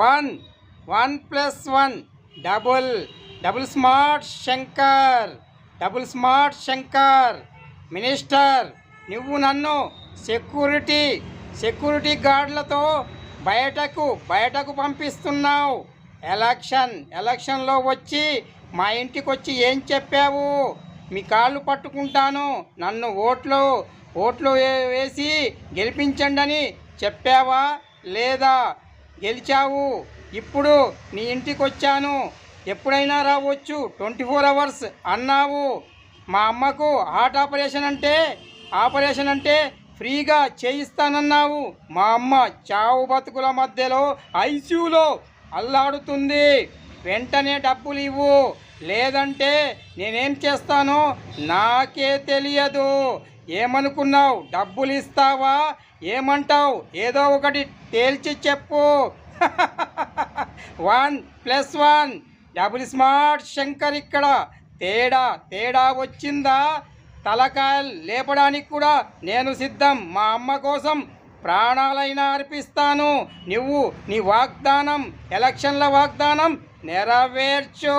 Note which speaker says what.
Speaker 1: One one plus one double double smart Shankar, double smart Shankar. Minister, నువ్వు నన్ను security గార్డులతో బయటకు పంపిస్తున్నావు. ఎలక్షన్లో వచ్చి మా ఇంటికి వచ్చి ఏం చెప్పావు? మీ కాళ్ళు పట్టుకుంటాను, నన్ను ఓట్లు వేసి గెలిపించండి అని చెప్పావా లేదా? గెలిచావు, ఇప్పుడు నీ ఇంటికి వచ్చాను, ఎప్పుడైనా రావచ్చు, 24 hours అన్నావు. మా అమ్మకు హార్ట్ ఆపరేషన్ అంటే ఫ్రీగా చేయిస్తానన్నావు. మా అమ్మ చావు బతుకుల మధ్యలో ఐసీయూలో అల్లాడుతుంది. వెంటనే డబ్బులు ఇవ్వు, లేదంటే నేనేం చేస్తానో నాకే తెలియదు. ఏమనుకున్నావు? డబ్బులు ఇస్తావా? ఏమంటావు? ఏదో ఒకటి తేల్చి చెప్పు. 1+1 డబుల్ స్మార్ట్ శంకర్. ఇక్కడ తేడా వచ్చిందా? తలకాయలు లేపడానికి కూడా నేను సిద్ధం. మా అమ్మ కోసం ప్రాణాలైనా అర్పిస్తాను. నువ్వు నీ ఎలక్షన్ల వాగ్దానం నెరవేర్చు.